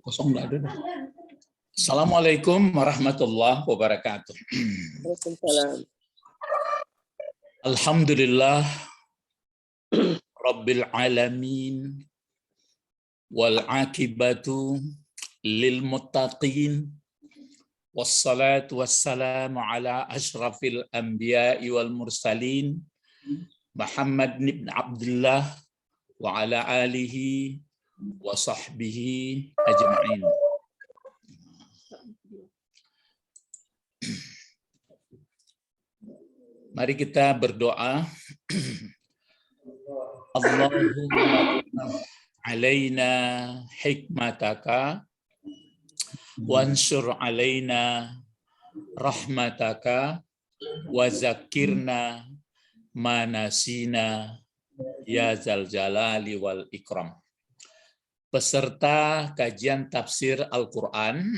Kosong nggak ada. Assalamualaikum warahmatullahi wabarakatuh. Waalaikumsalam. Alhamdulillah Rabbil alamin wal akibatu lil muttaqin wassalatu wassalamu ala asyrafil anbiya'i wal mursalin Muhammad ibn Abdullah wa ala alihi wa sahbihi ajma'in. Mari kita berdoa. Allahumma alaina hikmataka wansur alaina rahmataka wa zakirna manasina ya zal jalali wal ikram. Peserta kajian tafsir Al-Quran.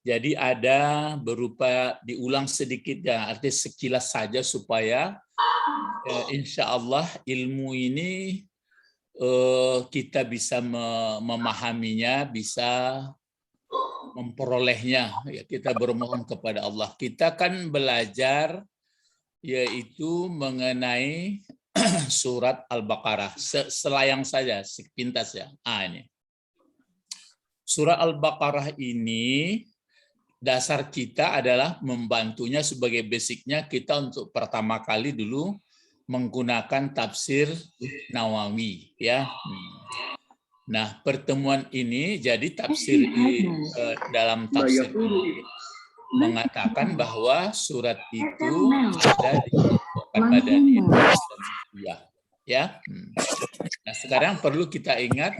Jadi ada berupa diulang sedikit ya, artinya sekilas saja supaya insya Allah ilmu ini kita bisa memahaminya, bisa memperolehnya. Ya, kita bermohon kepada Allah. Kita kan belajar yaitu mengenai surat Al-Baqarah. Selayang saja, sepintas ya. Ini. Surah Al-Baqarah ini dasar kita adalah membantunya sebagai basicnya kita untuk pertama kali dulu menggunakan tafsir Nawawi ya. Nah, pertemuan ini jadi tafsir dalam tafsir ini mengatakan bahwa surat itu ada di Madaniyah ya. Nah, sekarang perlu kita ingat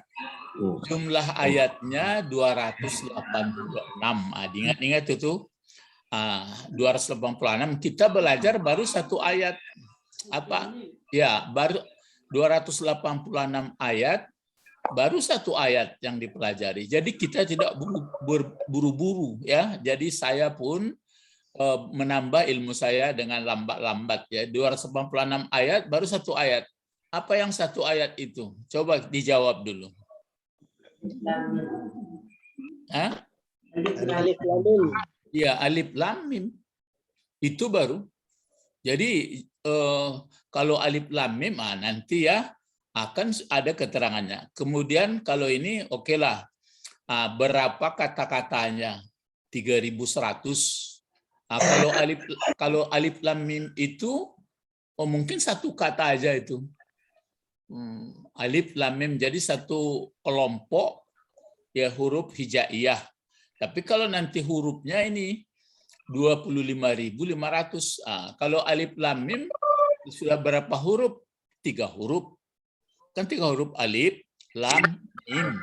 jumlah ayatnya 286. Ingat-ingat itu 286. Kita belajar baru satu ayat. Apa? Ya, baru 286 ayat, baru satu ayat yang dipelajari. Jadi kita tidak buru-buru ya. Jadi saya pun menambah ilmu saya dengan lambat-lambat ya. 286 ayat, baru satu ayat. Apa yang satu ayat itu? Coba dijawab dulu. Alif lam mim. Ya, alif lam mim. Itu baru. Jadi kalau alif lam mim nanti ya akan ada keterangannya. Kemudian kalau ini oke lah. Berapa kata-katanya? 3.100. Kalau alif lam mim itu mungkin satu kata aja itu. Alif lam mim, jadi satu kelompok ya huruf hijaiyah. Tapi kalau nanti hurufnya ini 25.500. Kalau alif lam mim sudah berapa huruf? 3 huruf. Kan 3 huruf alif lam mim.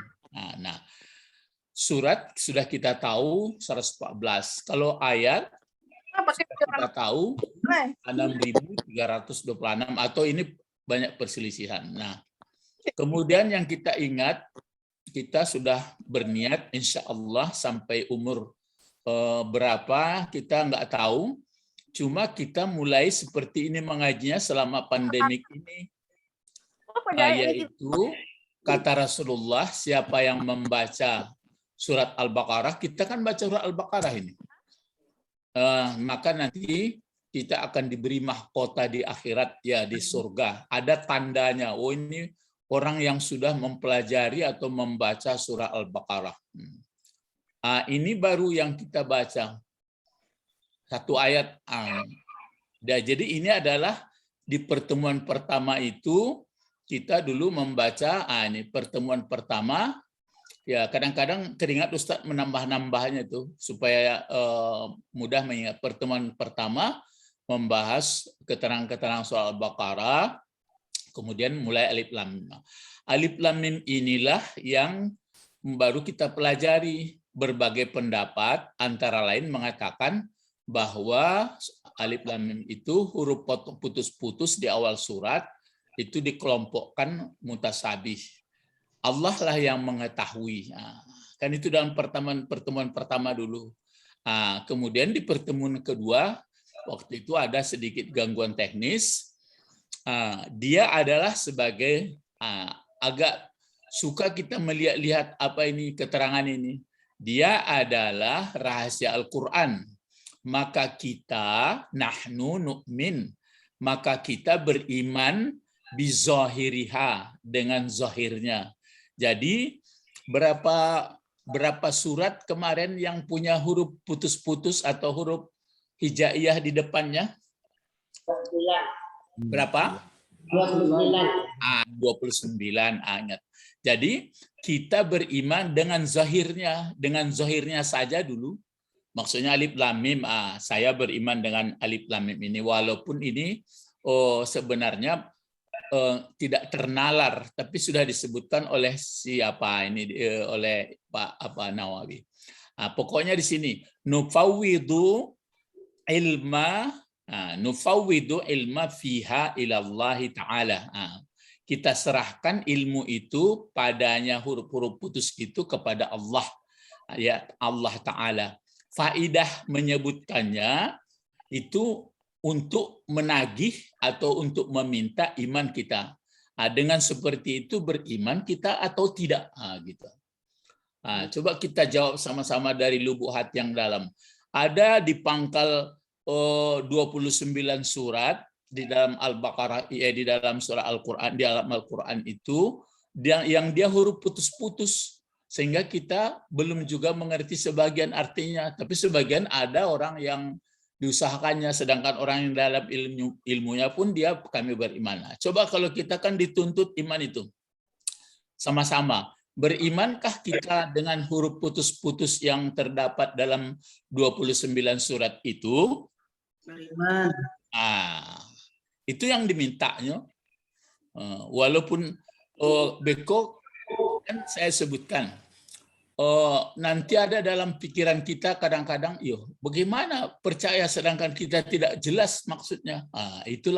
Nah, surat sudah kita tahu 114. Kalau ayat kita tahu 6.326 atau ini banyak perselisihan. Nah, kemudian yang kita ingat, kita sudah berniat insya Allah sampai umur berapa kita nggak tahu. Cuma kita mulai seperti ini mengajinya selama pandemik ini. Yaitu kata Rasulullah, siapa yang membaca surat Al-Baqarah, kita kan baca surat Al-Baqarah ini. Maka nanti kita akan diberi mahkota di akhirat ya di surga. Ada tandanya. Oh ini orang yang sudah mempelajari atau membaca surah Al-Baqarah. Ini baru yang kita baca. Satu ayat. Jadi ini adalah di pertemuan pertama itu kita dulu membaca. Ini pertemuan pertama. Ya kadang-kadang teringat Ustadz menambah-nambahnya itu supaya mudah mengingat. Pertemuan pertama membahas keterangan-keterangan soal Al-Baqarah, kemudian mulai alif lam mim. Alif lam mim inilah yang baru kita pelajari. Berbagai pendapat antara lain mengatakan bahwa alif lam mim itu huruf putus-putus di awal surat itu dikelompokkan mutasabih. Allah lah yang mengetahui. Kan itu dalam pertemuan pertama dulu. Kemudian di pertemuan kedua waktu itu ada sedikit gangguan teknis. dia adalah sebagai agak suka kita melihat apa ini keterangan ini. Dia adalah rahasia Al-Quran. Maka kita nahnu nu'min, maka kita beriman bizahiriha, dengan zahirnya. Jadi berapa surat kemarin yang punya huruf putus-putus atau huruf hijaiyah di depannya? Berapa? 29. Ingat. Jadi kita beriman dengan zahirnya saja dulu. Maksudnya alif lam mim. Saya beriman dengan alif lam mim ini, walaupun ini sebenarnya tidak ternalar, tapi sudah disebutkan oleh siapa ini, oleh Pak Nawawi. Pokoknya di sini nufawwidu ilma fiha ilallahi ta'ala. Kita serahkan ilmu itu padanya, huruf-huruf putus itu kepada Allah, ya Allah Ta'ala. Faidah menyebutkannya itu untuk menagih atau untuk meminta iman kita. Dengan seperti itu beriman kita atau tidak, gitu. Coba kita jawab sama-sama dari lubuk hati yang dalam. Ada di pangkal 29 surat di dalam Al-Baqarah, di dalam surah Al-Quran, di dalam Al-Quran itu yang dia huruf putus-putus, sehingga kita belum juga mengerti sebagian artinya, tapi sebagian ada orang yang diusahakannya, sedangkan orang yang dalam ilmunya pun dia kami beriman. Coba kalau kita kan dituntut iman itu sama-sama. Berimankah kita dengan huruf putus-putus yang terdapat dalam 29 surat itu? Beriman. Itu yang dimintanya. Walaupun Beko kan saya sebutkan, nanti ada dalam pikiran kita kadang-kadang, bagaimana percaya sedangkan kita tidak jelas maksudnya. Itu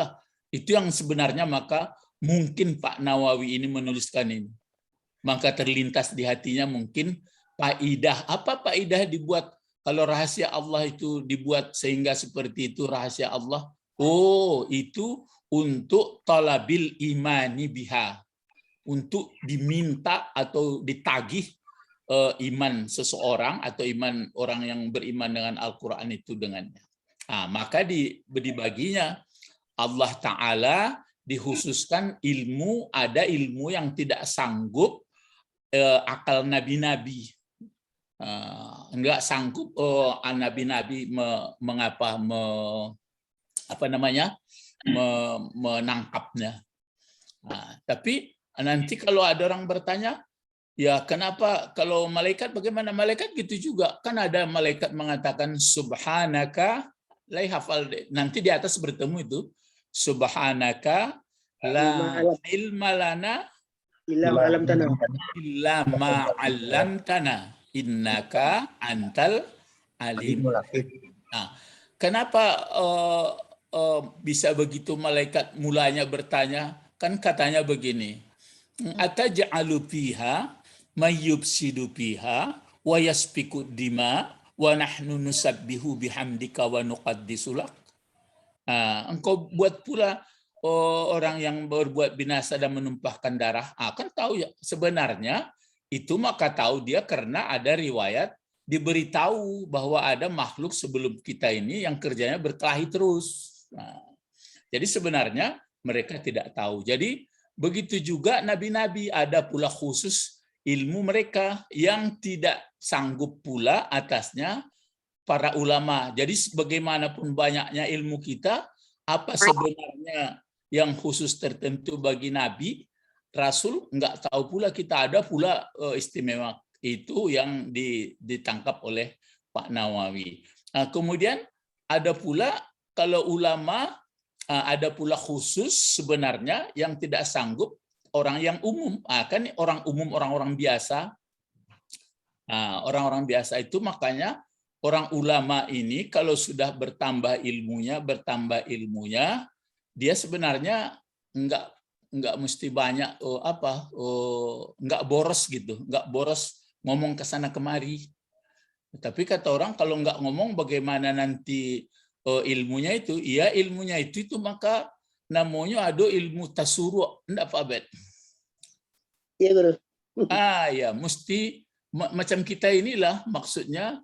yang sebenarnya maka mungkin Pak Nawawi ini menuliskan ini. Maka terlintas di hatinya mungkin faidah. Apa faidah dibuat kalau rahasia Allah itu dibuat sehingga seperti itu rahasia Allah? Itu untuk talabil imani biha, untuk diminta atau ditagih iman seseorang atau iman orang yang beriman dengan Al-Quran itu dengannya. Maka dibaginya Allah Ta'ala dikhususkan ilmu, ada ilmu yang tidak sanggup akal nabi-nabi. Enggak sanggup nabi-nabi menangkapnya. Tapi nanti kalau ada orang bertanya, ya kenapa kalau malaikat bagaimana? Malaikat gitu juga. Kan ada malaikat mengatakan subhanaka, nanti di atas bertemu itu subhanaka la ilma lana illa ma 'allamtana innaka antal alim. Kenapa bisa begitu malaikat mulanya bertanya? Kan katanya begini, ataj'alu fiha mayyubsidu fiha wa yasfiku dima wa nahnu nusabbihu bihamdika wa nuqaddisu lak. Engkau buat pula orang yang berbuat binasa dan menumpahkan darah. Kan tahu ya sebenarnya itu, maka tahu dia karena ada riwayat diberitahu bahwa ada makhluk sebelum kita ini yang kerjanya berkelahi terus. Jadi sebenarnya mereka tidak tahu. Jadi begitu juga nabi-nabi, ada pula khusus ilmu mereka yang tidak sanggup pula atasnya para ulama. Jadi bagaimanapun banyaknya ilmu kita, apa sebenarnya yang khusus tertentu bagi nabi, rasul, nggak tahu pula kita. Ada pula istimewa itu yang ditangkap oleh Pak Nawawi. Kemudian ada pula kalau ulama, ada pula khusus sebenarnya yang tidak sanggup orang yang umum. Kan orang umum, orang-orang biasa. Orang-orang biasa itu makanya orang ulama ini kalau sudah bertambah ilmunya, dia sebenarnya nggak mesti banyak nggak boros gitu, nggak boros ngomong ke sana kemari. Tapi kata orang kalau nggak ngomong bagaimana nanti ilmunya itu? Iya ilmunya itu maka namanya ada ilmu tasuru, enggak Pak Abed? Iya, Guru. Ya, mesti macam kita inilah maksudnya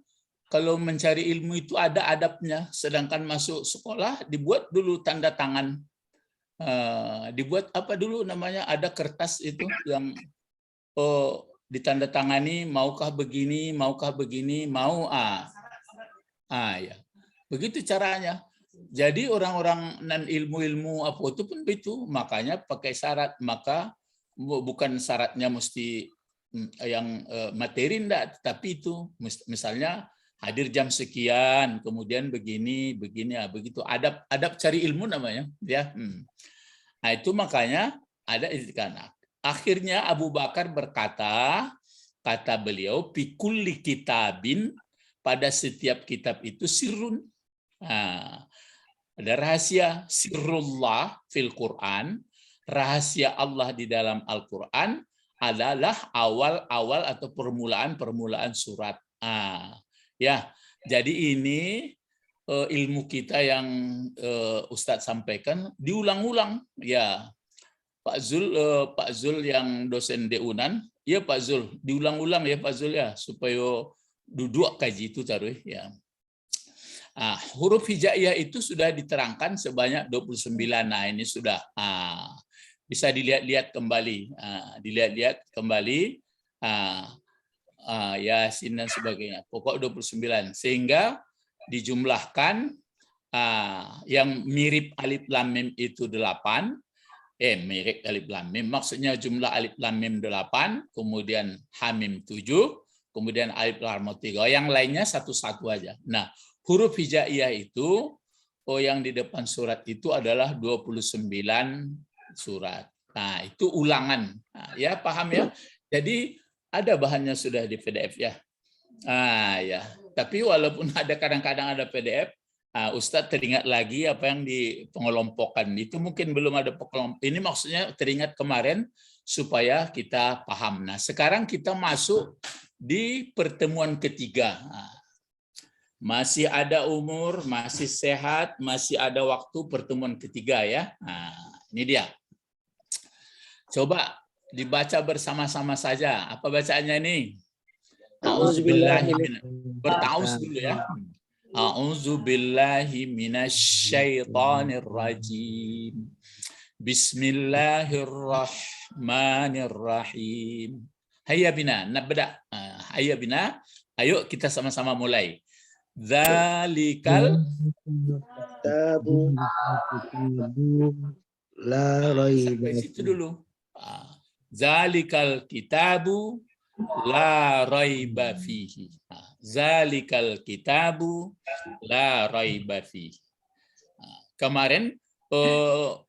kalau mencari ilmu itu ada adabnya. Sedangkan masuk sekolah dibuat dulu tanda tangan. Dibuat apa dulu namanya? Ada kertas itu yang ditandatangani maukah begini, mau ya. Begitu caranya. Jadi orang-orang non ilmu apa itu pun begitu, makanya pakai syarat. Maka bukan syaratnya mesti yang materi enggak, tapi itu misalnya hadir jam sekian, kemudian begini ya, begitu adab cari ilmu namanya ya. Nah, itu makanya ada istiqamah. Akhirnya Abu Bakar berkata, kata beliau, pikulli kitabin, pada setiap kitab itu sirrun. Nah, ada rahasia sirrullah fil Quran, rahasia Allah di dalam Al-Quran adalah awal-awal atau permulaan surat. Ya, jadi ini ilmu kita yang Ustadz sampaikan diulang-ulang. Ya, Pak Zul yang dosen DUNAN, ya Pak Zul, diulang-ulang ya Pak Zul ya, supaya duduk kaji itu taruh ya. Huruf hijaiyah itu sudah diterangkan sebanyak 29. Nah, ini sudah bisa dilihat-lihat kembali. Yasin dan sebagainya. Pokok 29. Sehingga dijumlahkan yang mirip alif lam mim itu 8. Mirip alif lam mim. Maksudnya jumlah alif lam mim 8, kemudian hamim 7, kemudian alif lam 3. Yang lainnya satu-satu aja. Nah, huruf hijaiyah itu yang di depan surat itu adalah 29 surat. Nah, itu ulangan. Nah, ya, paham ya? Jadi ada bahannya sudah di PDF ya. Ya. Tapi walaupun ada kadang-kadang ada PDF, Ustadz teringat lagi apa yang di pengelompokkan. Itu mungkin belum ada pengelompok. Ini maksudnya teringat kemarin supaya kita paham. Nah, sekarang kita masuk di pertemuan ketiga. Masih ada umur, masih sehat, masih ada waktu pertemuan ketiga ya. Nah, ini dia. Coba dibaca bersama-sama saja. Apa bacaannya ini? Bertaus dulu ya. A'udzubillahi minasyaitonirrajim. Bismillahirrahmanirrahim. Hayya bina, nabda. Hayya bina. Ayo kita sama-sama mulai. Zalikal Tabu la raiba sampai situ dulu. Zalikal kitabu la raiba fihi. Zalikal kitabu la raiba fihi. Kemarin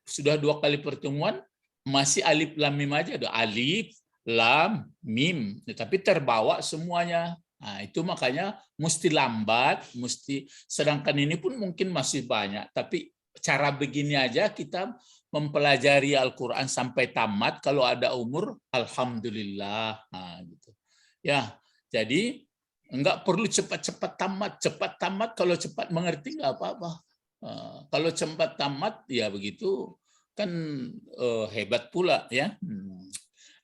sudah 2 kali pertemuan masih alif lam mim aja, ada alif lam mim, tapi terbawa semuanya. Nah, itu makanya mesti lambat, sedangkan ini pun mungkin masih banyak, tapi cara begini aja kita mempelajari Al-Quran sampai tamat. Kalau ada umur, alhamdulillah. Nah, gitu. Ya, jadi enggak perlu cepat-cepat tamat. Kalau cepat mengerti enggak apa-apa. Kalau cepat tamat, ya begitu kan hebat pula ya.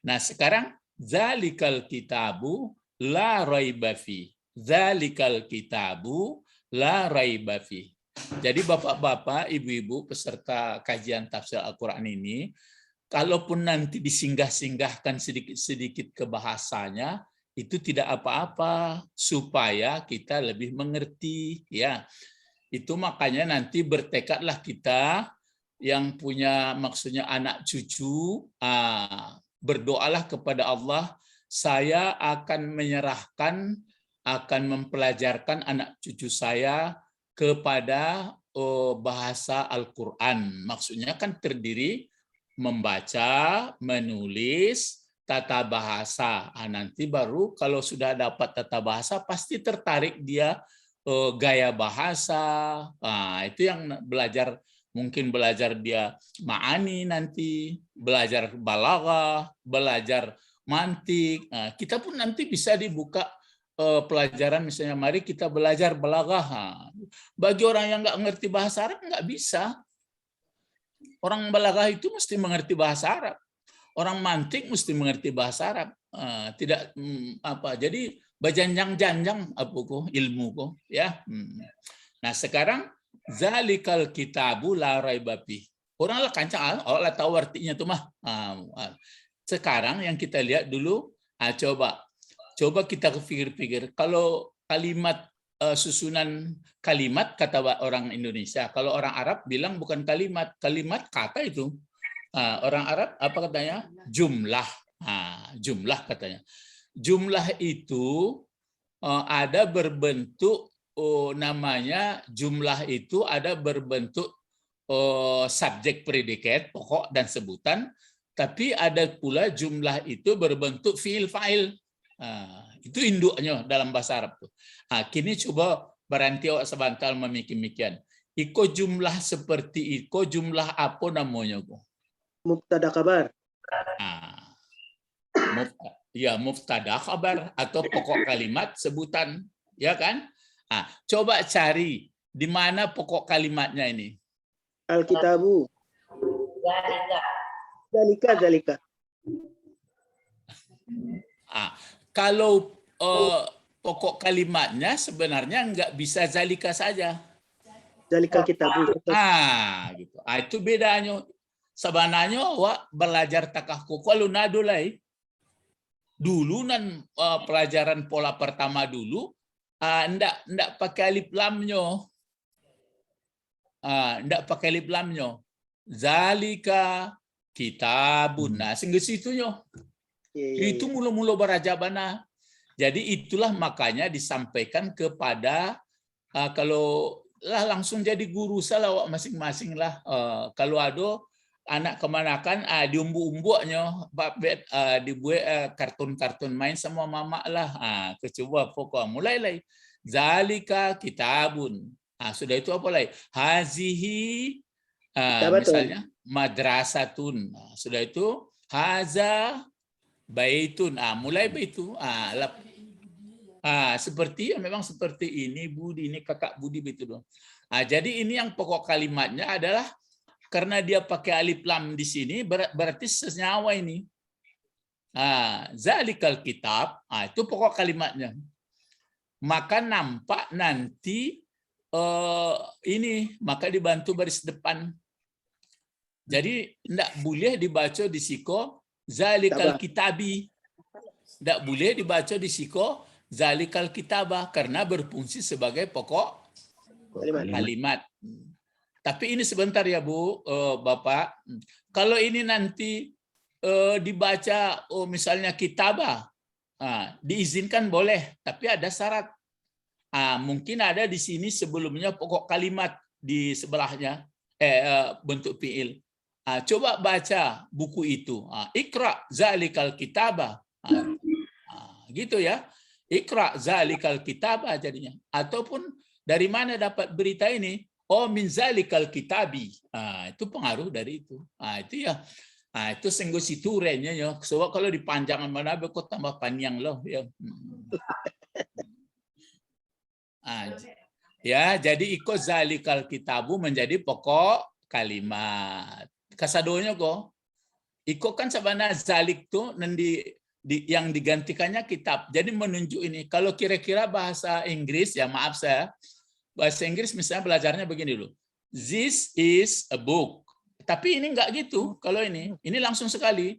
Nah, sekarang zalikal kitabu la raiba fi. Zalikal kitabu la raiba fi. Jadi bapak-bapak, ibu-ibu peserta kajian tafsir Al-Quran ini, kalaupun nanti disinggah-singgahkan sedikit-sedikit ke bahasanya, itu tidak apa-apa supaya kita lebih mengerti ya. Itu makanya nanti bertekadlah kita yang punya maksudnya anak cucu, berdoalah kepada Allah, saya akan menyerahkan, akan mempelajarkan anak cucu saya kepada bahasa Al-Quran. Maksudnya kan terdiri membaca, menulis, tata bahasa. Nanti baru kalau sudah dapat tata bahasa, pasti tertarik dia gaya bahasa. Itu yang belajar, mungkin belajar dia ma'ani nanti, belajar balaghah, belajar mantik. Kita pun nanti bisa dibuka pelajaran misalnya, mari kita belajar balaghah. Bagi orang yang nggak ngerti bahasa Arab nggak bisa. Orang balaghah itu mesti mengerti bahasa Arab. Orang mantik mesti mengerti bahasa Arab. Tidak jadi bajanjang-janjang apa ko ilmu ko ya. Nah sekarang zalikal kitabu la raiba fi. Orang lah kancang lah tahu artinya tuh mah. Sekarang yang kita lihat dulu, coba kita pikir-pikir kalau kalimat susunan kalimat kata orang Indonesia, kalau orang Arab bilang bukan kalimat kata itu. Orang Arab apa katanya? Jumlah. Jumlah katanya. Jumlah itu ada berbentuk namanya jumlah itu ada berbentuk subjek predikat pokok dan sebutan, tapi ada pula jumlah itu berbentuk fiil fa'il. Itu induknya dalam bahasa Arab tuh. Kini coba berhenti awak sebentar memikir-mikir. Iko jumlah seperti iko jumlah apa namanya kok? Mubtada kabar. Mubtada khabar atau pokok kalimat sebutan, ya kan? Coba cari di mana pokok kalimatnya ini. Alkitabu. Zalika. Kalau pokok kalimatnya sebenarnya nggak bisa zalika saja. Zalikal kitabu. Gitu. Itu bedanya. Sebenarnya awak belajar takahku kalau nadulai dulu nan pelajaran pola pertama dulu ndak pakai alif lamnya. Ndak pakai alif lamnya. Zalika kitabun. Nah, sehingga situnya. Itu mula-mula berajabana. Jadi itulah makanya disampaikan kepada kalau lah langsung jadi guru salah awak masing-masing lah. Kalau ada anak kemanakan diumbu-umbunya dibuat kartun-kartun main sama mama lah. Coba pokok mulai zalika kitabun. Sudah itu apa lagi? Hazihi misalnya madrasatun. Sudah itu haza baitun. Mulai baitu. Seperti memang seperti ini Budi, ini kakak Budi begitu dong. Jadi ini yang pokok kalimatnya adalah karena dia pakai alif lam di sini berarti senyawa ini. Zalikal kitab, itu pokok kalimatnya. Maka nampak nanti ini maka dibantu baris depan. Jadi tidak boleh dibaca di siko zalikal kitabi. Tidak boleh dibaca di siko zalikal kitabah karena berfungsi sebagai pokok kalimat. Tapi ini sebentar ya Bu, Bapak. Kalau ini nanti dibaca misalnya kitabah, diizinkan boleh, tapi ada syarat. Mungkin ada di sini sebelumnya pokok kalimat di sebelahnya bentuk fiil. Coba baca buku itu. Iqra zalikal kitabah. Gitu ya. Iqra zalikal kitabah jadinya. Ataupun dari mana dapat berita ini? Min zalikal kitabi. Itu pengaruh dari itu. Itu ya. Itu senggo siturenya ya. Sebab kalau dipanjangan mana kok tambah panjang loh ya. Ya, jadi iko zalikal kitabu menjadi pokok kalimat. Kasadonya kok. Iko kan sebenarnya zalik tuh yang digantikannya kitab. Jadi menunjuk ini. Kalau kira-kira bahasa Inggris ya maaf saya. Bahasa Inggris misalnya belajarnya begini dulu. This is a book. Tapi ini enggak gitu. Kalau ini langsung sekali.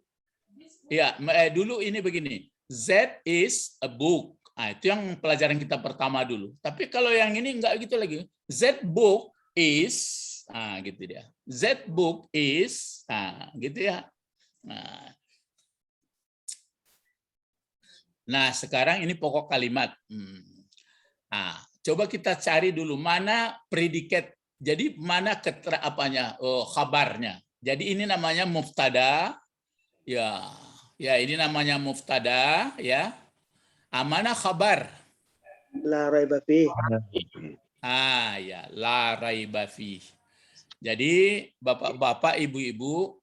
Ya, dulu ini begini. That is a book. Itu yang pelajaran kita pertama dulu. Tapi kalau yang ini enggak gitu lagi. That book is, gitu dia. That book is, gitu ya. Nah, sekarang ini pokok kalimat. Coba kita cari dulu mana predikat. Jadi mana khabarnya. Jadi ini namanya mubtada. Ya, ini namanya mubtada ya. Mana khabar? La raiba fi. Ya, la raiba fi. Jadi Bapak-bapak, Ibu-ibu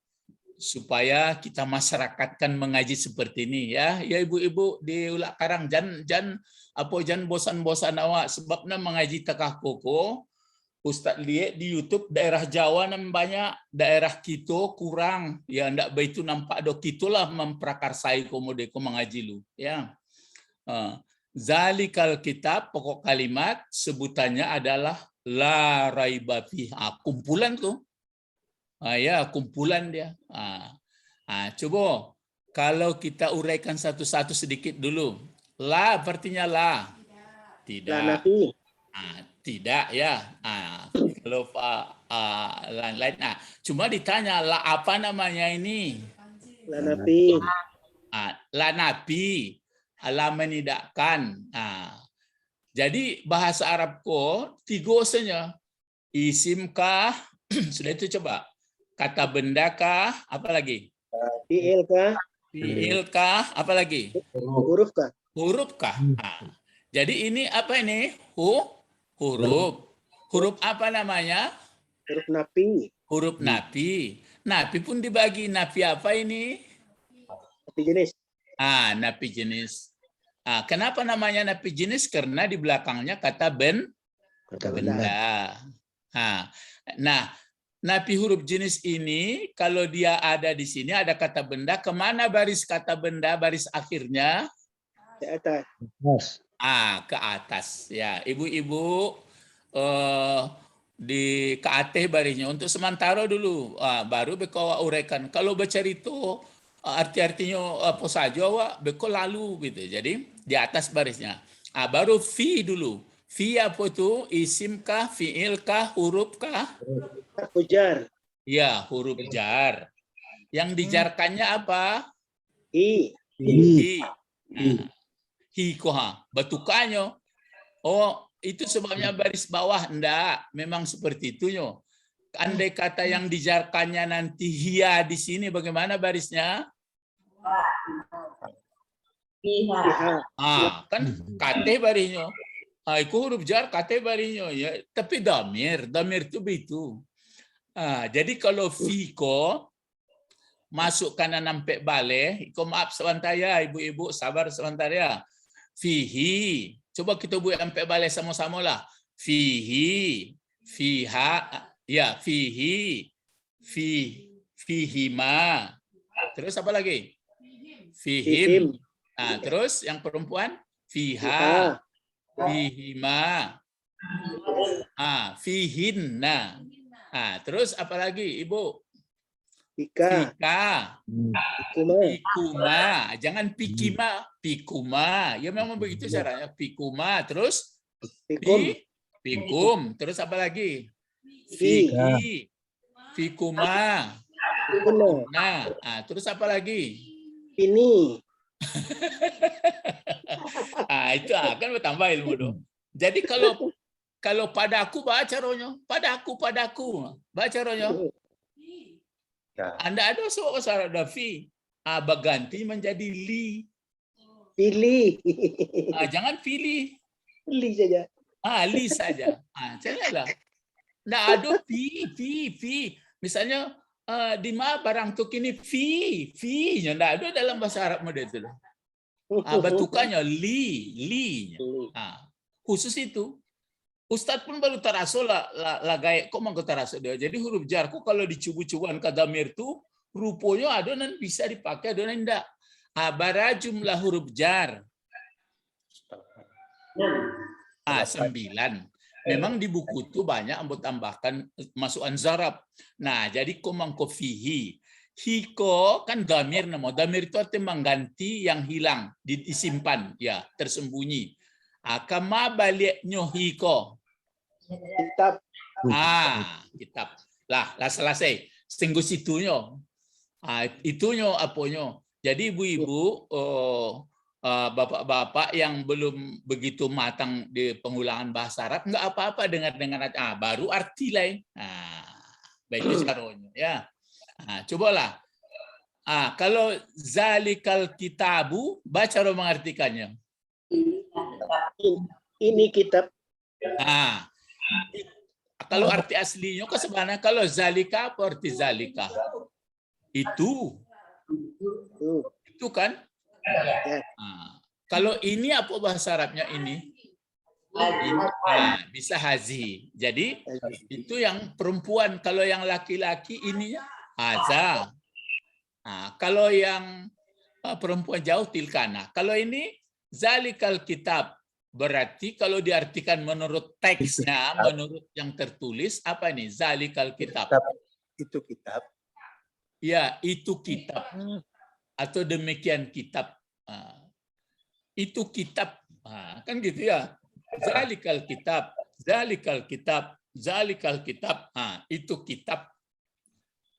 supaya kita masyarakatkan mengaji seperti ini ya. Ya Ibu-ibu di Ulak Karang jangan bosan-bosan awak sebabnya mengaji takah koko Ustadz lihat di YouTube daerah Jawa banyak, daerah kita kurang. Ya ndak begitu nampak do kitulah memprakarsai komode ko mengaji lu, ya. Zalikal kitab, pokok kalimat sebutannya adalah la raiba fihi. Kumpulan tuh. Ya, kumpulan dia. Coba kalau kita uraikan satu-satu sedikit dulu. La artinya la. Tidak. La nafi. Tidak ya. Kalau lain-lain. Cuma ditanya la apa namanya ini? La nafi. La nabi. La menidakkan. Jadi bahasa Arab ko tiga osanya. Isim kah? Sudah itu coba. Kata benda kah? Apa lagi? Fi'il kah? Fi'il kah? Apa lagi? Huruf kah? Huruf kah? Jadi ini apa ini? Huruf. Huruf apa namanya? Huruf nafi. Huruf nafi. Nafi pun dibagi. Nafi apa ini? Nafi jenis. Nafi jenis. Kenapa namanya nafi jenis? Karena di belakangnya kata benda. Nah, nafi huruf jenis ini kalau dia ada di sini ada kata benda, kemana baris kata benda baris akhirnya? Di atas. Ke atas ya. Ibu-ibu di ke atas barisnya untuk sementara dulu. Baru beko uraikan. Kalau bercerita arti-artinya apa saja beko lalu gitu. Jadi di atas barisnya. Baru fi dulu. Fi apa itu? Isim kah, fi'il kah, huruf kah? Huruf jar. Ya, huruf jar. Yang dijarkannya apa? I. Hi koha. Batukannya. Itu sebabnya baris bawah. Enggak, memang seperti itu. Andai kata yang dijarkannya nanti hia di sini, bagaimana barisnya? Kan kate barisnya. Itu huruf jar kate barisnya ya. Tapi damir itu begitu. Jadi kalau fiko masukkan nampak balik, maaf sebentar ya ibu-ibu, sabar sebentar ya. Fihi, coba kita buat sampai balik sama-sama lah. Fihi, fiha, ya fihi, fihima. Terus apa lagi? Fihim. Terus yang perempuan? Fiha, fihima, fihinna. Terus apa lagi, Ibu? Pika. Pikuma. Jangan pikima. Pikuma. Ya memang begitu caranya. Pikuma. Terus? Pikum. Terus apa lagi? Fihi. Fikuma. Nah, terus apa lagi? Ini. Itu akan bertambah ilmu dong. Jadi kalau padaku baca ronya. Padaku. Baca ronya. Anda ada soal fi, berganti menjadi li. Pilih. Jangan pilih. Pilih saja. Li saja. Lah. Nggak ada fi. Misalnya di mana barang tuk ini fi-nya nggak ada dalam bahasa Arab model itu. Batukannya li. Khusus itu. Ustadz pun baru teraso lah gaya kok mau teraso dia. Jadi huruf jar kok kalau dicubu-cubuan ke damir tuh rupanya adonan bisa dipakai adonan enggak. Jumlah huruf jar. 9. Memang di buku itu banyak ambut tambahkan masukan zarab. Nah, jadi komangko fihi. Hiko kan damir nama. Damir itu artinya mengganti yang hilang, disimpan, ya, tersembunyi. Kama baliknya hiko. Kitab. Kitab. Lah selesai. Setengah situnya. Itunya apanya. Jadi ibu-ibu, bapak-bapak yang belum begitu matang di pengulangan bahasa Arab, nggak apa-apa dengar-dengar aja. Baru arti lain. Baik itu caranya. Ya. Cobalah. Kalau zalikal kitabu, baca orang mengartikannya. Ini kitab. Kalau arti aslinya ke sebenarnya kalau zalika apa arti zalika? Itu kan? Kalau ini apa bahasa Arabnya ini? Bisa hazi. Jadi itu yang perempuan. Kalau yang laki-laki ininya haza. Kalau yang perempuan jauh tilkana. Kalau ini zalikal kitab. Berarti kalau diartikan menurut teksnya, menurut yang tertulis, apa ini? Zalikal kitab. Itu kitab. Ya, itu kitab. Atau demikian kitab. Itu kitab. Kan gitu ya. Zalikal kitab. Zalikal kitab. Zalikal kitab. Itu kitab.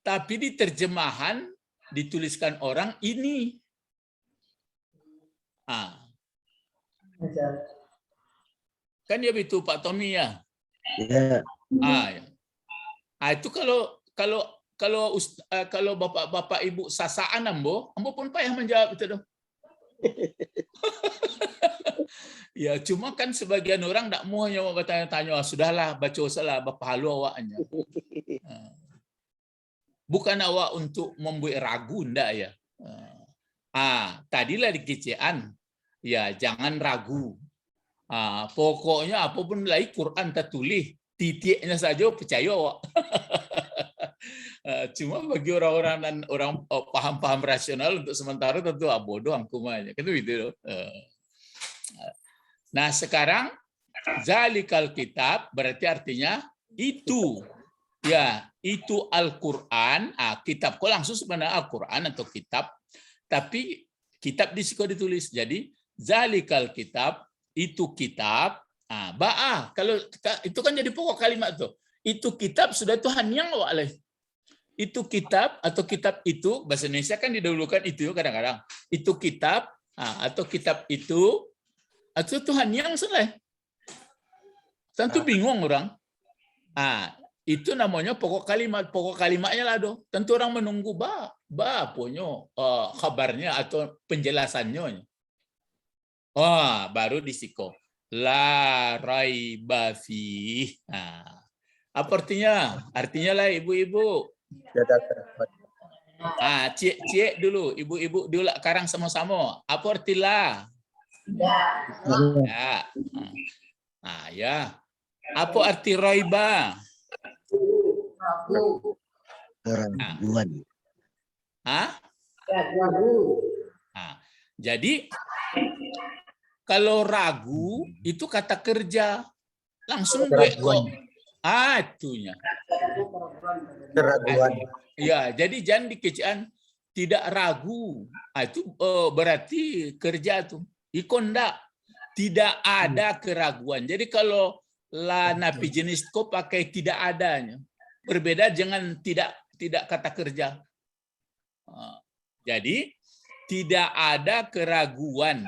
Tapi di terjemahan dituliskan orang ini. Kan ya begitu Pak Tommy ya. Ya. Ya. Itu kalau bapak-bapak ibu sasaan ambo pun payah menjawab itu dong. Ya cuma kan sebagian orang tidak mau hanya bertanya-tanya, sudahlah baca salah bapak halu awaknya. Bukan awak untuk membuat ragu ndak ya. Tadilah di kician, ya jangan ragu. Pokoknya apapun lagi Quran tertulis, titiknya saja percaya awak. Cuma bagi orang-orang dan orang paham-paham rasional untuk sementara tentu bodoh angkumannya. Kan itu. Nah, sekarang zalikal kitab berarti artinya itu. Ya, itu Al-Qur'an. Kitab kok langsung sebenarnya Al-Qur'an atau kitab, tapi kitab di situ ditulis. Jadi zalikal kitab, itu kitab. Kalau itu kan jadi pokok kalimat tuh. Itu kitab sudah Tuhan yang wa'alai. Itu kitab atau kitab itu, bahasa Indonesia kan didahulukan itu kadang-kadang. Itu kitab atau kitab itu atau Tuhan yang selesai. Tentu bingung orang. Itu namanya pokok kalimat. Pokok kalimatnya lah doh. Tentu orang menunggu punya kabarnya atau penjelasannya. Baru disiko. La raiba fi. Apa artinya? Artinya lah ibu-ibu. Cik dulu, ibu-ibu dulu karang sama-sama. Apa artilah? Ya. Apa arti raiba? Keraguan. Jadi kalau ragu itu kata kerja. Langsung gue kok. Itunya. Keraguan. Ya, jadi jangan dikecian tidak ragu. Itu berarti kerja tuh. Ikonda tidak ada keraguan. Jadi kalau la napi jenis kok pakai tidak adanya. Berbeda dengan tidak kata kerja. Jadi tidak ada keraguan.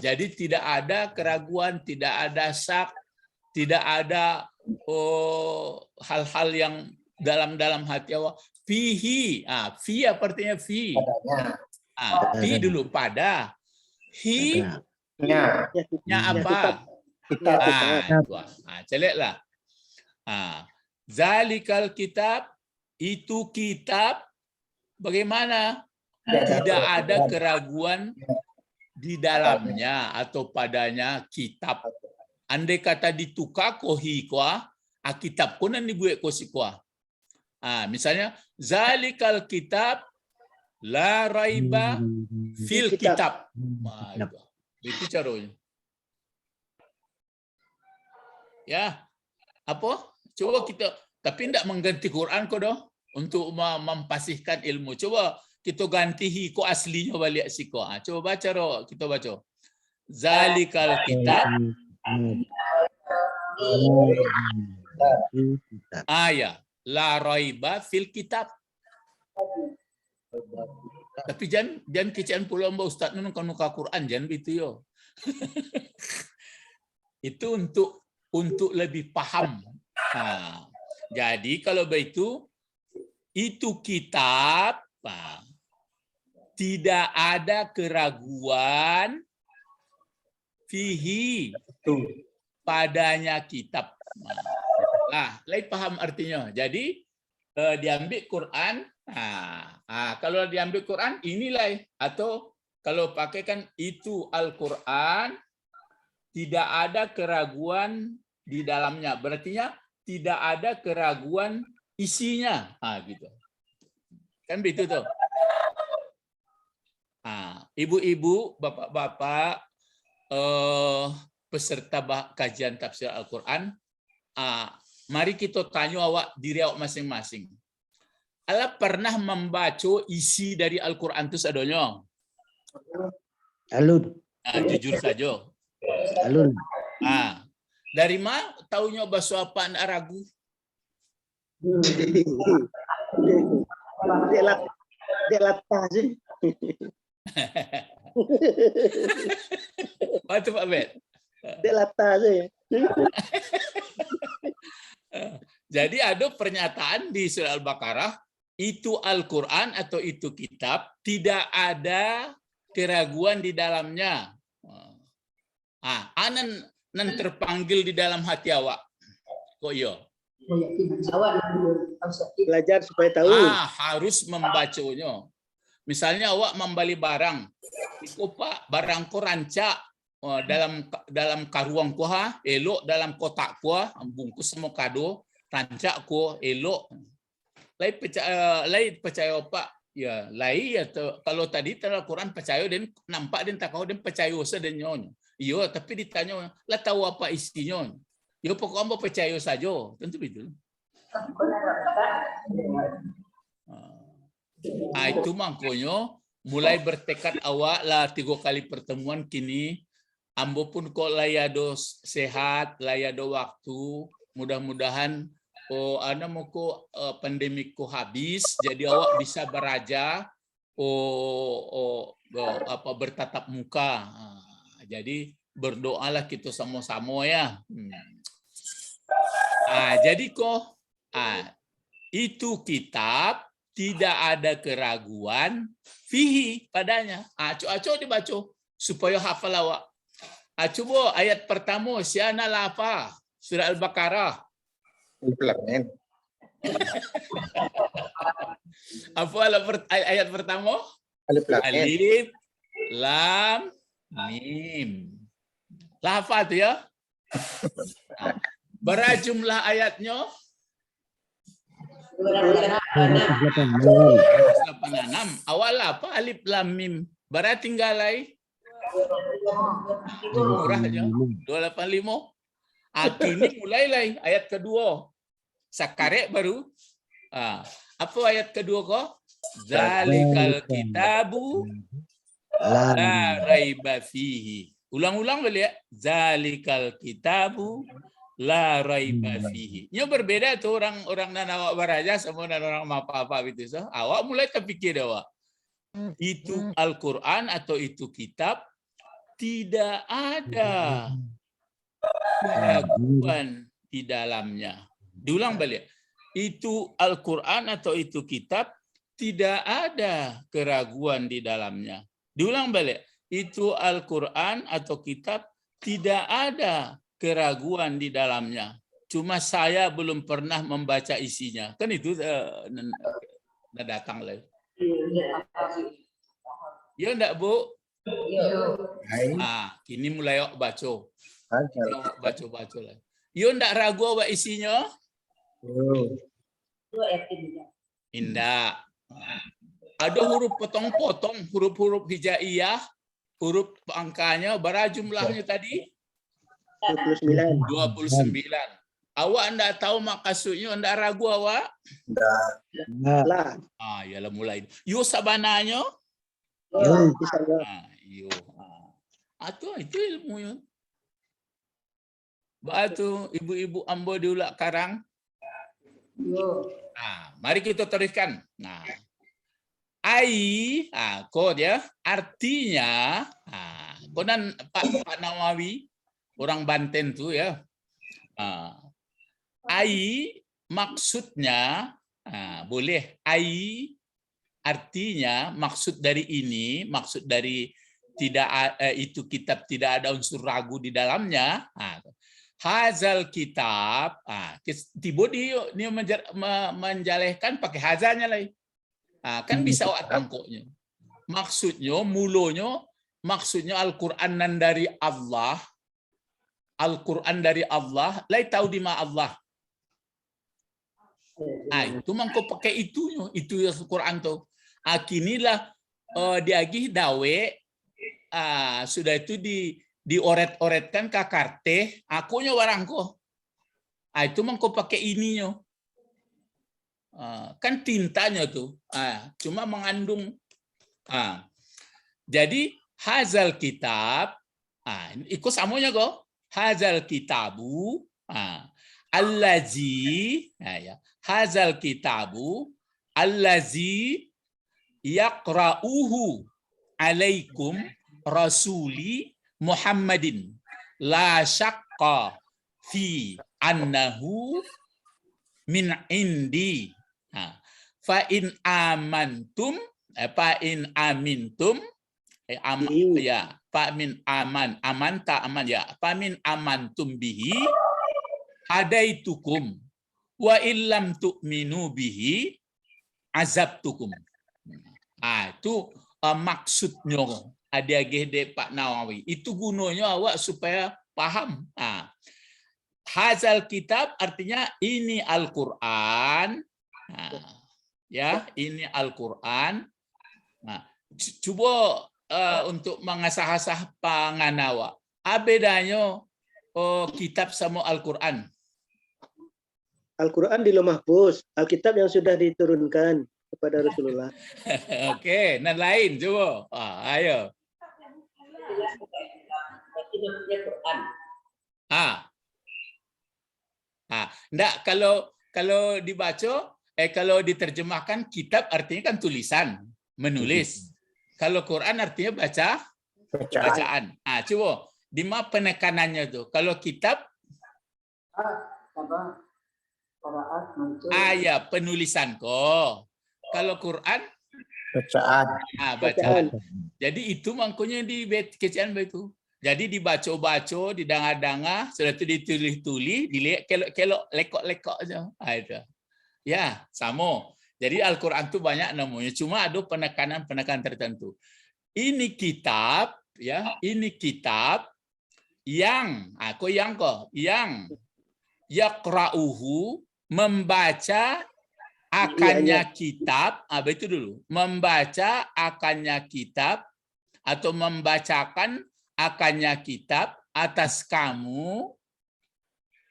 Jadi tidak ada keraguan, tidak ada syak, tidak ada hal-hal yang dalam hati awak. Fihi, fi apa artinya fi? Fi dulu pada. Nya apa? Celeklah. Zalikal kitab, itu kitab. Bagaimana? Tidak ada keraguan di dalamnya atau padanya kitab. Andai kata ditukar kohi kwa, kitab kunan dibuat kosi kwa. Misalnya zalikal kitab la raiba fil kitab. Itu caranya. Ya, apa? Coba kita, tapi tidak mengganti Quran kok doh untuk mempasihkan ilmu. Coba kita ganti hiko aslinya balik siko. Coba baca roh, kita baca. Zalikal kitab. Ya, la raiba fil kitab. Tapi jangan kecian pula mbak Ustaz nun nuka Quran jangan begitu yo. Itu untuk lebih paham. Jadi kalau begitu itu kitab tidak ada keraguan fihi padanya kitab. Lain paham artinya. Jadi diambil Quran. Kalau diambil Quran inilah atau kalau pakai kan itu Al-Quran tidak ada keraguan di dalamnya. Berartinya tidak ada keraguan isinya. Gitu. Kan begitu tuh. Ibu-ibu, bapak-bapak, peserta kajian tafsir Al-Quran, mari kita tanya awak diri awak masing-masing. Allah pernah membaca isi dari Al-Quran itu sadonyo? Alun. Jujur saja. Alun. Dari mana taunya bahasa apa anda ragu? Dia latah sih. Betul Pak Bet. Dia latah sih. Jadi ada pernyataan di surah Al-Baqarah, itu Al-Quran atau itu kitab, tidak ada keraguan di dalamnya. Anan terpanggil di dalam hati awak. Kok iya? Belajar supaya tahu. Harus membacanya. Misalnya awak membeli barang, itu Pak, barangku rancak dalam karuang ku elok dalam kotak ku bungkus semua kado, rancak ku elok. Lain percaya Pak, ya lain ya kalau tadi Al-Quran percaya dan nampak dan tak kau dan percaya sadenyo. Iya, tapi ditanya lah tahu apa isinya. Ya pokoknya mau percaya saja, tentu begitu. Itu makanya mulai bertekad awak lah 3 kali pertemuan kini ambo pun kok layado sehat, layado waktu, mudah-mudahan pandemik ko habis jadi awak bisa beraja bertatap muka. Jadi berdoalah kita sama-sama ya. Jadi kok itu kitab tidak ada keraguan fihi padanya. Coba dibaca supaya hafal awak. Coba ayat pertama siana apa? Surah Al-Baqarah. Apa ayat pertama? Alif lam mim. Lafaz ya. Berapa jumlah ayatnya? 86. Awal apa? Alif lam mim. Berapa tinggal lagi? Murah aja. 285. Kini mulai lagi ayat kedua. Sakarek baru. Apa ayat kedua kok? Zalikal kitabu la raiba fihi. Ulang-ulang boleh ya? Zalikal kitabu la raiba fihi. Ini berbeda tuh orang awak baraja sama orang apa-apa gitu. So, awak mulai terpikir awak. Itu Al-Quran atau itu kitab tidak ada keraguan di dalamnya. Diulang balik. Itu Al-Quran atau itu kitab tidak ada keraguan di dalamnya. Diulang balik. Itu Al-Quran atau kitab tidak ada keraguan di dalamnya. Cuma saya belum pernah membaca isinya. Kan itu datang lagi. Ya enggak, Bu? Kini mulai baca. Baca lagi. Ya enggak ragu apa isinya? Indah. Ada huruf potong-potong, huruf-huruf hijaiyah, huruf angkanya, berapa jumlahnya tadi? 29. Awak enggak tahu maksudnya, enggak ragu awak? Enggak. Yalah mulai. Yo sabananya? Yo. Itu ilmunya. Batu ibu-ibu ambo diulak karang. Mari kita teruskan. Kod ya, artinya, konan Pak Nawawi, orang Banten tuh ya. Maksudnya, boleh. Artinya, maksud dari ini, maksud dari tidak itu kitab tidak ada unsur ragu di dalamnya. Hazal kitab, tiba dia menjalehkan pakai hazanya lagi. Kan bisa awak tangkoknya. Maksudnya, mulonya, maksudnya Al-Quranan dari Allah Al-Quran dari Allah, lai tahu di ma Allah. Itu mangko pakai itu Al-Quran tuh. Kinilah diagih dawe, sudah itu dioret-oretkan ke karte, akunya warangko. Itu mangko pakai ininya. Kan tintanya tuh, cuma mengandung. Jadi hazal kitab, ikut samunya kok. Hazal kitabu, allazi, ya. Hazal kitabu, allazi yaqra'uhu alaikum rasuli Muhammadin la syaqqa fi annahu min indi. Fa in amantum, fa in amintum, ya, fa min aman, aman ta aman ya, fa min amantum bihi hadaitukum wa illam tu'minu bihi azabtukum. Itu maksudnya ada gede Pak Nawawi. Itu gunanya awak supaya paham. Hazal kitab artinya ini Al-Qur'an. Ya, ini Al-Qur'an. Coba untuk mengasah-asah panganawa. Bedanya kitab sama Al-Quran. Al-Quran di Lauh Mahfuz, Alkitab yang sudah diturunkan kepada Rasulullah. Oke, dan lain coba. Ayo. Enggak, kalau dibaca, kalau diterjemahkan kitab artinya kan tulisan, menulis. Kalau Quran artinya bacaan. Coba di mana penekanannya tuh? Kalau kitab ya penulisan kok. Kalau Quran bacaan. Jadi itu makanya di kecian itu. Jadi dibaca-baca, didanga-danga, setelah itu ditulis-tulis, dilihat kelok lekok-lekok aja. Itu. Ya, sama. Jadi Al-Quran itu banyak namanya, cuma ada penekanan-penekanan tertentu. Ini kitab, ya, ini kitab yang, yang yaqra'uhu, membaca akannya kitab, itu dulu, membaca akannya kitab atau membacakan akannya kitab atas kamu,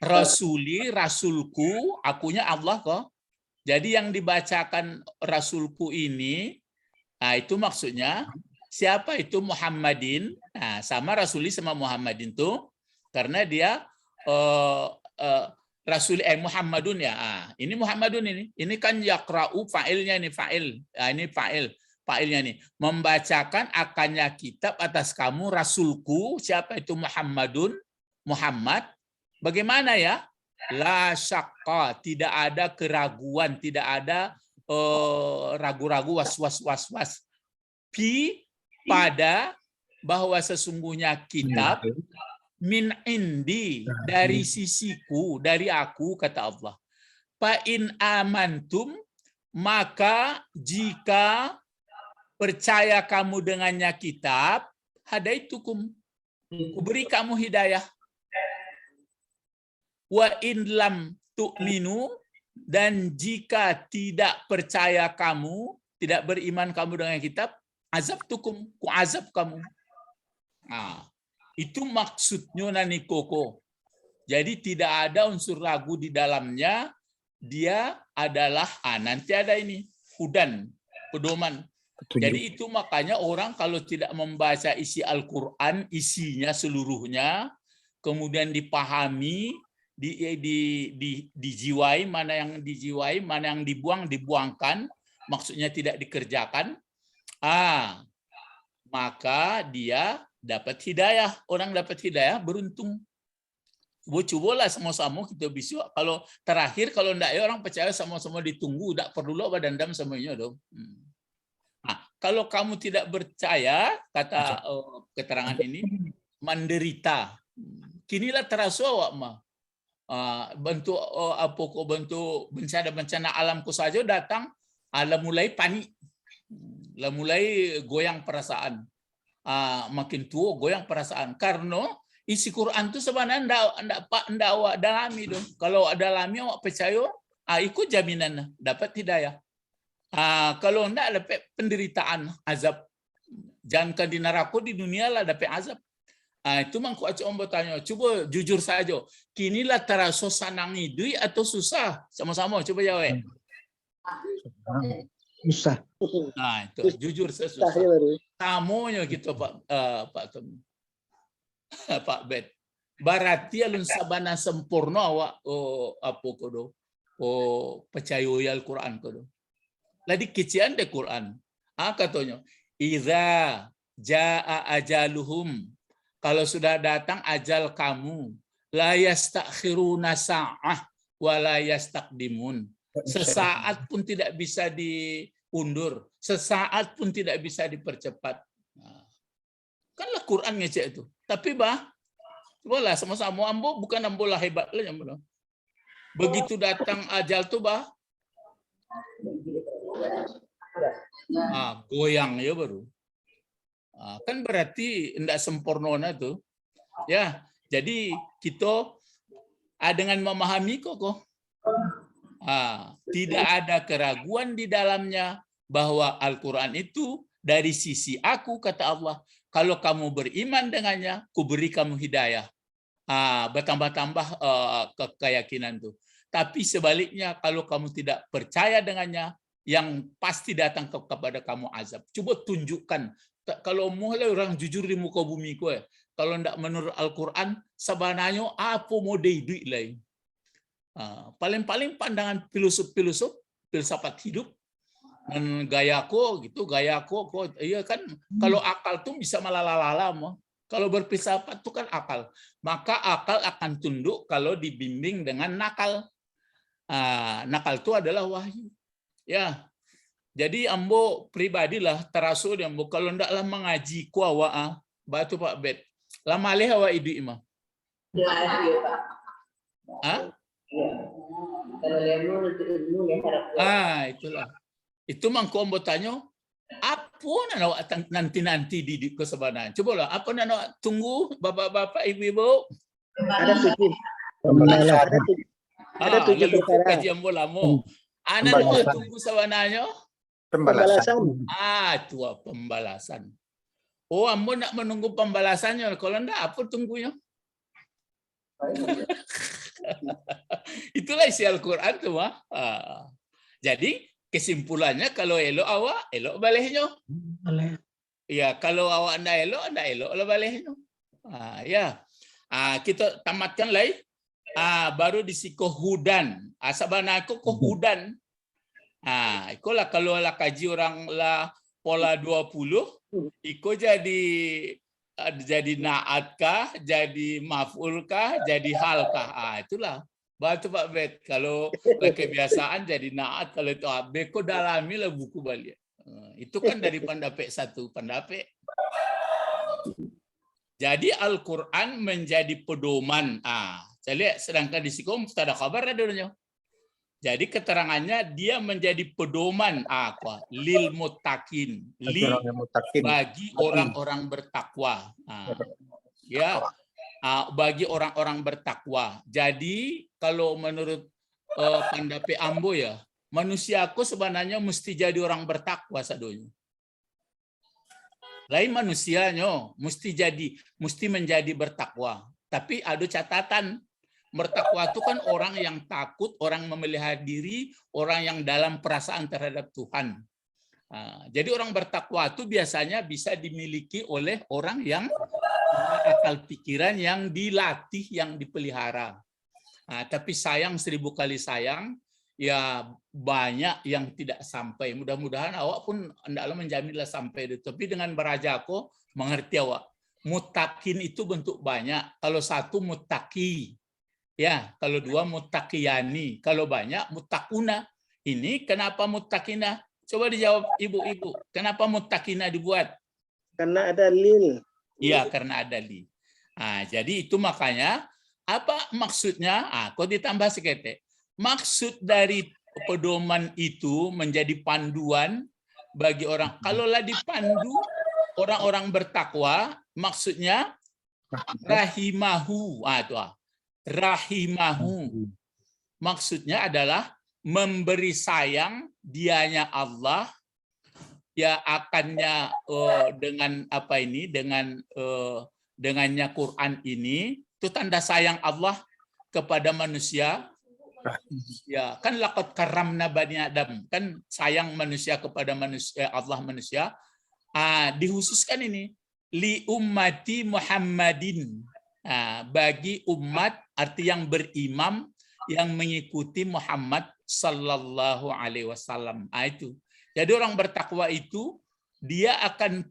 rasuli, rasulku, akunya Allah kok. Jadi yang dibacakan rasulku ini, itu maksudnya siapa itu Muhammadin, sama rasuli sama Muhammadin tuh, karena dia rasul Muhammadun ya. Ini Muhammadun ini kan yaqra'u fa'ilnya ini fa'il. Ini fa'ilnya nih. Membacakan akannya kitab atas kamu rasulku, siapa itu Muhammadun, Muhammad. Bagaimana ya? La syaqqa, tidak ada keraguan, tidak ada ragu-ragu, was-was. Pada bahwa sesungguhnya kitab min indi, dari sisiku, dari aku, kata Allah. Fa in amantum, maka jika percaya kamu dengannya kitab, hadaitukum, kuberi kamu hidayah. Wa in lam tu'minu, dan jika tidak percaya kamu, tidak beriman kamu dengan kitab, azabtukum, ku azab kamu. Itu maksudnya nani koko. Jadi tidak ada unsur ragu di dalamnya. Dia adalah nanti ada ini hudan, pedoman. Jadi itu makanya orang kalau tidak membaca isi Al-Quran, isinya seluruhnya, kemudian dipahami, dijiwai, mana yang dijiwai, mana yang dibuangkan, maksudnya tidak dikerjakan, maka dia dapat hidayah. Orang dapat hidayah beruntung. Cobalah sama-sama kita bisa. Kalau terakhir, kalau enggak ya orang percaya sama-sama ditunggu, enggak perlu lo badandam semuanya dong. Kalau kamu tidak percaya, kata keterangan ini, menderita. Kinilah terasa awak mah. Bentuk bentuk bencana alamku saja datang, mulai panik, mulai goyang perasaan. Makin tua goyang perasaan, karena isi Quran itu sebenarnya ndak awak dalami dong. Kalau dalami awak percaya, ikut jaminan dapat hidayah. Kalau ndak dapat penderitaan, azab. Jangan di neraka, di dunia lah dapat azab. Itu mangku aja om bertanya, coba jujur saja. Kinilah terasa senang hidup atau susah? Sama-sama coba jawab. Susah. Nah, itu jujur sesusah. Tamunya gitu Pak Tom. Pak Bet. Berarti alun sabana sempurna awak apa kodo? Percaya Al-Qur'an kodo. Ladi kecian de Quran. Katanya, "Idza jaa ajaluhum." Kalau sudah datang ajal kamu, la yastakhiruna sa'ah wa la yastaqdimun. Sesaat pun tidak bisa diundur, sesaat pun tidak bisa dipercepat. Kanlah Quran ngecek itu. Tapi cobalah sama-sama ambo bukan ambo lah hebat lah yang benar. Begitu datang ajal tuh goyang ya baru. Kan berarti tidak sempurna tuh. Ya, jadi kita dengan memahami kok. Tidak ada keraguan di dalamnya bahwa Al-Quran itu dari sisi aku, kata Allah, kalau kamu beriman dengannya, kuberi kamu hidayah. Bertambah-tambah keyakinan tuh. Tapi sebaliknya, kalau kamu tidak percaya dengannya, yang pasti datang kepada kamu azab. Coba tunjukkan. Kalau mulai orang jujur di muka bumi kue, kalau tidak menurut Al-Quran, sebenarnya apa mau hidup lain. Paling-paling pandangan filsuf filsafat hidup dan gayaku gitu, gayaku iya kan, kalau akal tuh bisa malalala mah. Kalau berfilsafat itu kan akal, maka akal akan tunduk kalau dibimbing dengan nakal. Nakal itu adalah wahyu. Ya. Jadi ambo pribadilah terasul ambo kalau ndaklah mengaji ku awak batu Pak Bet. Lama leh awak idu imam. Itulah. Itu mangko ambo tanya, apa nak nanti di kesebanan. Cobalah, apa nak tunggu bapak-bapak, ibu-ibu? Ada tujuh. Ada tujuh perkara. Kajian bola mo. Anak mau tunggu sebenarnya? Pembalasan. Itu pembalasan. Oh, ambo nak menunggu pembalasannya. Kalau enggak, apa tunggunya? Itulah isi Al-Quran tuh, Jadi kesimpulannya kalau elok awak, elok balehnya. Ya, kalau awak anda elok lah balehnya. Ya. Kita tamatkan lagi. Baru disiko hudan. Sabana aku hudan. Ikulah kalau lah kaji orang lah pola 20, iko jadi naatkah, jadi maf'ulkah, jadi halkah. Itulah. Batu Pak Bet. Kalau kebiasaan jadi naat, kalau itu beko dalami lah buku balik. Itu kan dari pandapek satu pandapek. Jadi Al-Quran menjadi pedoman. Saya lihat sedangkan di sikom ada kabar adanya. Jadi keterangannya dia menjadi pedoman lil muttaqin, bagi orang-orang bertakwa. Bagi orang-orang bertakwa. Jadi kalau menurut pendapat ambo ya, manusiaku sebenarnya mesti jadi orang bertakwa sadonya. Lain manusianya mesti menjadi bertakwa. Tapi ada catatan. Bertakwa itu kan orang yang takut, orang memelihara diri, orang yang dalam perasaan terhadap Tuhan. Jadi orang bertakwa itu biasanya bisa dimiliki oleh orang yang akal pikiran yang dilatih, yang dipelihara. Tapi sayang 1000 kali sayang, ya banyak yang tidak sampai. Mudah-mudahan awak pun hendaklah menjaminlah sampai itu. Tapi dengan berajaku mengerti awak. Mutakin itu bentuk banyak. Kalau satu mutaki. Ya, kalau dua mutakiyani, kalau banyak mutakuna. Ini kenapa mutakina? Coba dijawab ibu-ibu. Kenapa mutakina dibuat? Karena ada lil. Iya, karena ada li. Jadi itu makanya apa maksudnya? Kok ditambah sekete. Maksud dari pedoman itu menjadi panduan bagi orang. Kalaulah dipandu orang-orang bertakwa, maksudnya Rahimahu. Rahimahu. Maksudnya adalah memberi sayang dianya Allah ya akannya dengan apa ini dengannya Quran ini itu tanda sayang Allah kepada manusia. Ya, kan laqad karramna bani Adam, kan sayang manusia kepada manusia, Allah manusia. Dihususkan ini li ummati Muhammadin. Bagi umat arti yang berimam yang mengikuti Muhammad sallallahu alaihi wasallam. Itu. Jadi orang bertakwa itu dia akan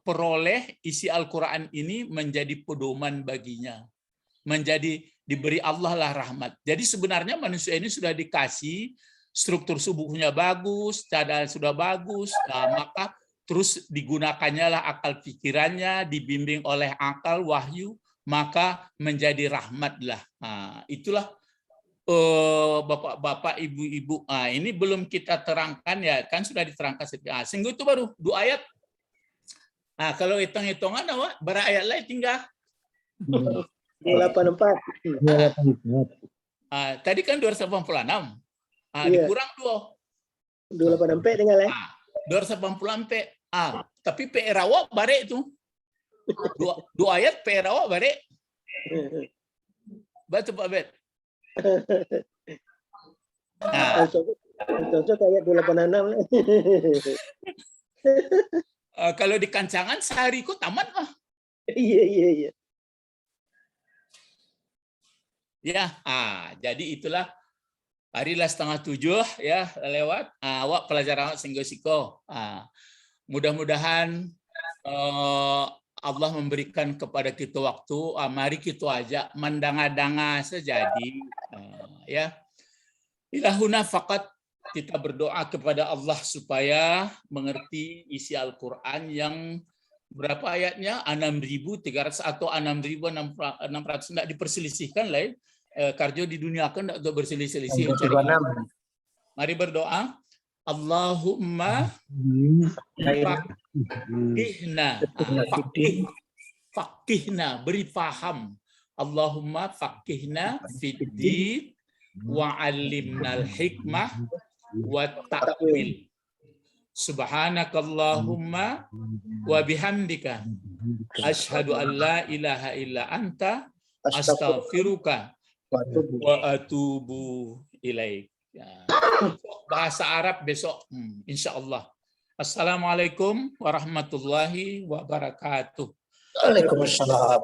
peroleh isi Al-Qur'an ini menjadi pedoman baginya. Menjadi diberi Allah lah rahmat. Jadi sebenarnya manusia ini sudah dikasih struktur subuhnya bagus, cadar sudah bagus, maka terus digunakannya lah akal pikirannya, dibimbing oleh akal wahyu, maka menjadi rahmat lah. Itulah bapak-bapak, ibu-ibu. Ini belum kita terangkan ya, kan sudah diterangkan. Sehingga itu baru 2 ayat. Kalau hitung-hitungan berapa ayat lain tinggal? 284. Tadi kan 286. Dikurang 284 tinggal ya. 284. Tapi PR awak bare itu. 2 ayat PR awak bare. Betul Pak Bet. Cocok ayat 286. Kalau di kancangan sehari kok tamat mah. Iya. Ya, jadi itulah harilah 6:30 ya lewat. Awak pelajaran singgo-siko. Mudah-mudahan Allah memberikan kepada kita waktu. Mari kita ajak mendanga-danga sejadi. Ya, ilahuna fakat kita berdoa kepada Allah supaya mengerti isi Al-Quran yang berapa ayatnya? 6.300 atau 6.600 tidak diperselisihkan lah. Karjo di dunia kan tidak berselisih-selisih. Mari berdoa. Allahumma faqihna, beri paham. Allahumma faqihna fiddin wa 'allimnal hikmah wa ta'wil. Subhanakallahumma wa bihamdika asyhadu an la ilaha illa anta astaghfiruka wa atubu ilaik. Bahasa Arab besok insyaallah. Assalamualaikum warahmatullahi wabarakatuh. Waalaikumsalam.